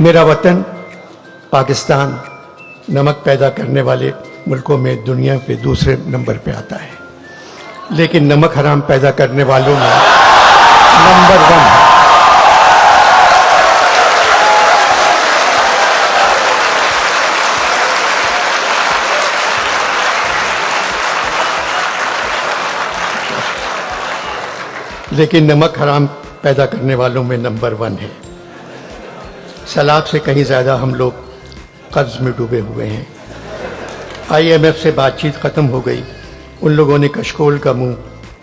मेरा वतन पाकिस्तान नमक पैदा करने वाले मुल्कों में दुनिया पे दूसरे नंबर पे आता है, लेकिन नमक हराम पैदा करने वालों में नंबर 1 है। लेकिन नमक हराम पैदा करने वालों में नंबर 1 है। सलाद से कहीं ज़्यादा हम लोग कर्ज में डूबे हुए हैं। IMF से बातचीत ख़त्म हो गई, उन लोगों ने कशकोल का मुंह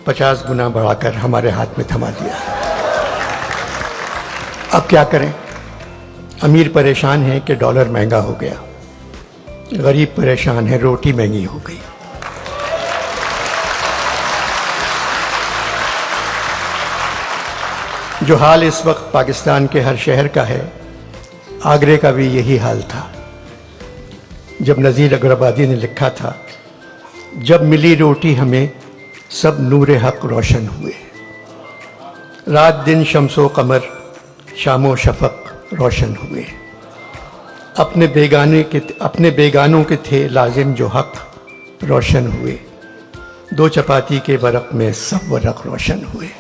50 गुना बढ़ाकर हमारे हाथ में थमा दिया। अब क्या करें? अमीर परेशान है कि डॉलर महंगा हो गया, गरीब परेशान है रोटी महंगी हो गई। जो हाल इस वक्त पाकिस्तान के हर शहर का है, आगरे का भी यही हाल था। जब नज़ीर अकबराबादी ने लिखा था, जब मिली रोटी हमें सब नूरे हक रोशन हुए, रात दिन शम्सो कमर शामो शफक रोशन हुए, अपने बेगानों के थे लाजिम जो हक रोशन हुए, दो चपाती के वरक में सब वरक रोशन हुए।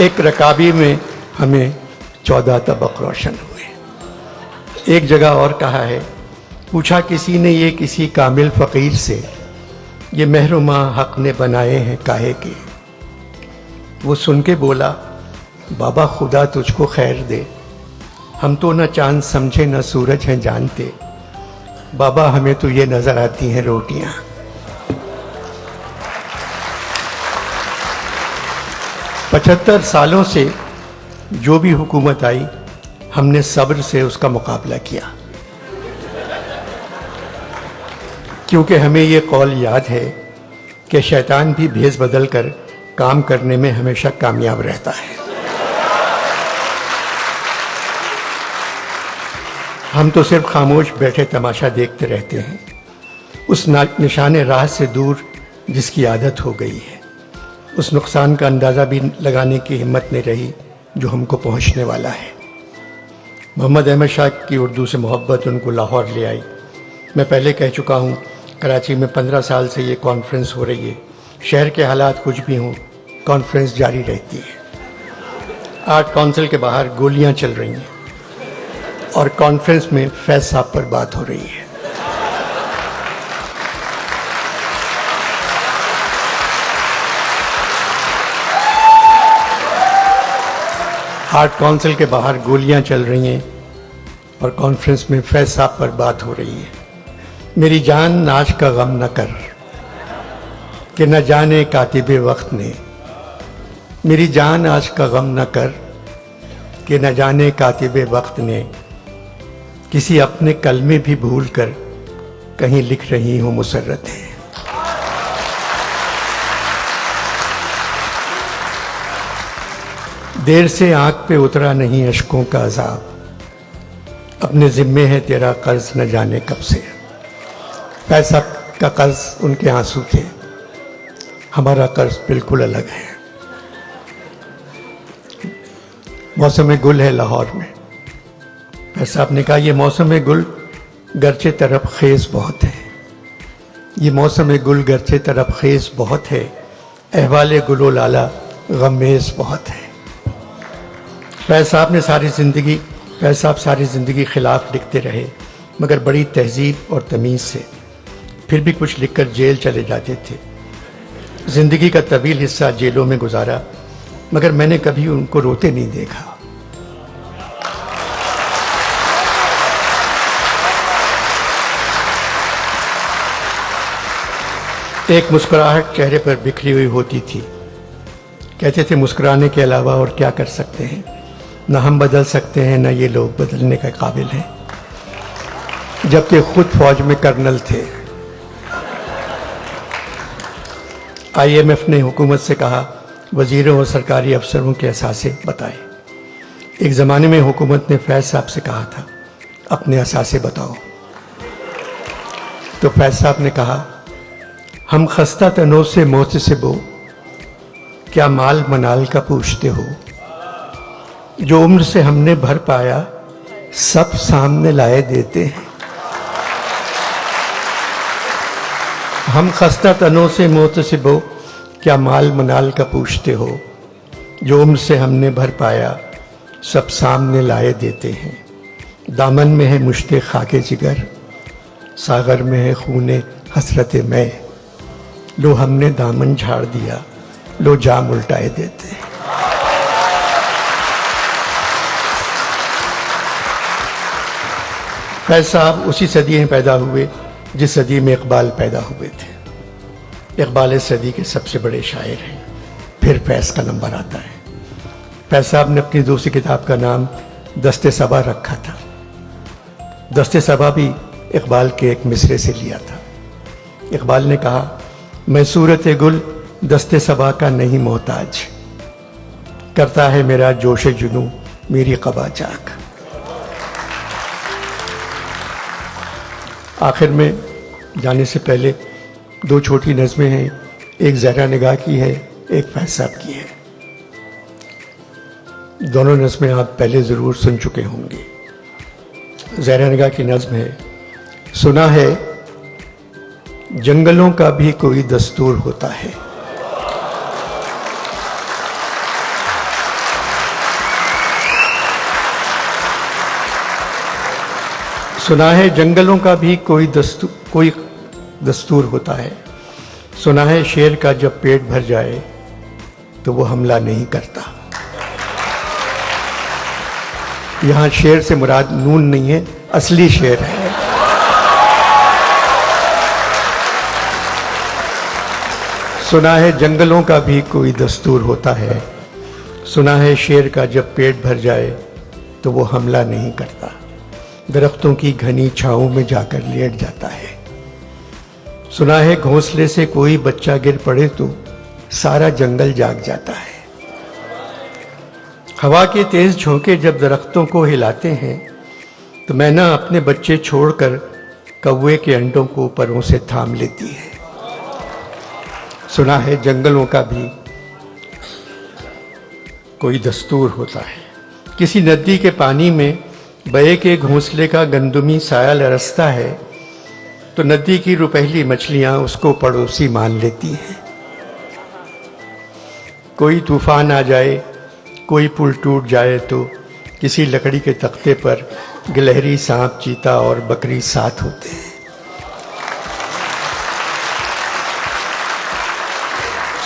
एक रकाबी में हमें 14 तबक रोशन हुए। एक जगह और कहा है, पूछा किसी ने ये किसी कामिल फ़कीर से, ये महरुमा हक ने बनाए हैं काहे के। वो सुन के बोला, बाबा खुदा तुझको खैर दे, हम तो न चांद समझे न सूरज हैं जानते, बाबा हमें तो ये नज़र आती हैं रोटियां। पचहत्तर सालों से जो भी हुकूमत आई, हमने सब्र से उसका मुकाबला किया, क्योंकि हमें ये कौल याद है कि शैतान भी भेस बदल कर काम करने में हमेशा कामयाब रहता है। हम तो सिर्फ खामोश बैठे तमाशा देखते रहते हैं, उस निशाने राह से दूर जिसकी आदत हो गई है। उस नुकसान का अंदाज़ा भी लगाने की हिम्मत नहीं रही जो हमको पहुंचने वाला है। मोहम्मद अहमद शाह की उर्दू से मोहब्बत उनको लाहौर ले आई। मैं पहले कह चुका हूं, कराची में 15 साल से ये कॉन्फ्रेंस हो रही है। शहर के हालात कुछ भी हों, कॉन्फ्रेंस जारी रहती है। आर्ट काउंसिल के बाहर गोलियां चल रही हैं और कॉन्फ्रेंस में फैज साहब पर बात हो रही है। आर्ट काउंसिल के बाहर गोलियां चल रही हैं और कॉन्फ्रेंस में फैज साहब पर बात हो रही है। मेरी जान नाज का गम न कर कि न जाने कातिबे वक्त ने, मेरी जान आज का गम न कर कि न जाने कातिबे वक्त ने, किसी अपने कलमे भी भूल कर कहीं लिख रही हूँ मुसर्रतें। देर से आंख पे उतरा नहीं अश्कों का अजाब, अपने जिम्मे है तेरा कर्ज न जाने कब से। पैसा का कर्ज उनके आंसू थे, हमारा कर्ज बिल्कुल अलग है। मौसम गुल है लाहौर में। पैसा आपने कहा, ये मौसम गुल गर्चे तरफ खेज बहुत है, ये मौसम गुल गर्चे तरफ खेज बहुत है, अहवाले गुलो लाला गमेज बहुत है। फैज साहब सारी ज़िंदगी खिलाफ लिखते रहे, मगर बड़ी तहजीब और तमीज़ से। फिर भी कुछ लिखकर जेल चले जाते थे। ज़िंदगी का तवील हिस्सा जेलों में गुजारा, मगर मैंने कभी उनको रोते नहीं देखा। एक मुस्कुराहट चेहरे पर बिखरी हुई होती थी। कहते थे, मुस्कुराने के अलावा और क्या कर सकते हैं, न हम बदल सकते हैं न ये लोग बदलने के काबिल हैं। जबकि खुद फौज में कर्नल थे। IMF ने हुकूमत से कहा, वजीरों और सरकारी अफसरों के असासे बताए। एक ज़माने में हुकूमत ने फैज साहब से कहा था, अपने असासे बताओ। तो फैज साहब ने कहा, हम खस्ता तनो से मोहतसिबो, क्या माल मनाल का पूछते हो, जो उम्र से हमने भर पाया सब सामने लाए देते हैं। हम खस्ता तनों से मोतसिबो क्या माल मनाल का पूछते हो। जो उम्र से हमने भर पाया सब सामने लाए देते हैं। दामन में है मुश्ते खाके जिगर, सागर में है खूने हसरत मैं। लो हमने दामन झाड़ दिया, लो जाम उल्टाए देते हैं। फैज साहब उसी सदी में पैदा हुए जिस सदी में इकबाल पैदा हुए थे। इकबाल इस सदी के सबसे बड़े शायर हैं। फिर फैज का नंबर आता है। फैज साहब ने अपनी दूसरी किताब का नाम दस्ते सबा रखा था। दस्ते सबा भी इकबाल के एक मिसरे से लिया था। इकबाल ने कहा, मैं सूरत गुल दस्ते सबा का नहीं मोहताज, करता है मेरा जोश जुनू मेरी क़बा चाक। आखिर में जाने से पहले दो छोटी नज़में हैं। एक ज़हरा निगाह की है, एक फैज साहब की है। दोनों नज़में आप पहले ज़रूर सुन चुके होंगे। ज़हरा निगाह की नज़्म है, सुना है जंगलों का भी कोई दस्तूर होता है। सुना है जंगलों का भी कोई दस्तूर होता है। सुना है शेर का जब पेट भर जाए तो वो हमला नहीं करता। यहां शेर से मुराद नून नहीं है, असली शेर है। सुना है जंगलों का भी कोई दस्तूर होता है। सुना है शेर का जब पेट भर जाए तो वो हमला नहीं करता, दरख्तों की घनी छांव में जाकर लेट जाता है। सुना है घोंसले से कोई बच्चा गिर पड़े तो सारा जंगल जाग जाता है। हवा के तेज झोंके जब दरख्तों को हिलाते हैं तो मैना अपने बच्चे छोड़कर कौवे के अंडों को परों से थाम लेती है। सुना है जंगलों का भी कोई दस्तूर होता है। किसी नदी के पानी में बहे के घोंसले का गंदुमी साया लरसता है तो नदी की रुपहली मछलियां उसको पड़ोसी मान लेती हैं। कोई तूफान आ जाए, कोई पुल टूट जाए तो किसी लकड़ी के तख्ते पर गिलहरी, सांप, चीता और बकरी साथ होते हैं।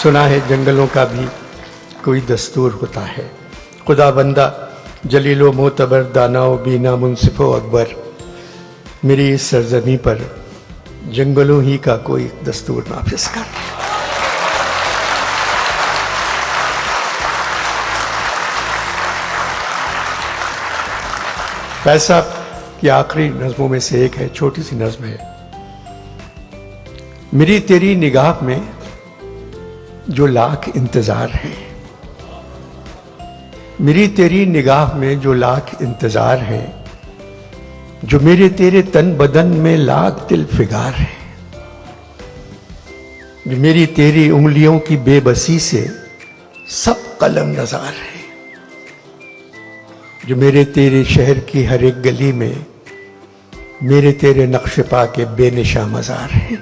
सुना है जंगलों का भी कोई दस्तूर होता है। खुदा बंदा जलीलो मोतबर दानाओ बीना मुंसिफो अकबर, मेरी इस सरजमी पर जंगलों ही का कोई दस्तूर नाफिज कर। फैज साहब की आखिरी नज़मों में से एक है, छोटी सी नज़्म है। मेरी तेरी निगाह में जो लाख इंतज़ार है, मेरी तेरी निगाह में जो लाख इंतज़ार है, जो मेरे तेरे तन बदन में लाख दिल फिगार है, जो मेरी तेरी उंगलियों की बेबसी से सब कलम नज़ार है, जो मेरे तेरे शहर की हर एक गली में मेरे तेरे नक्श पा के बेनिशा मज़ार है।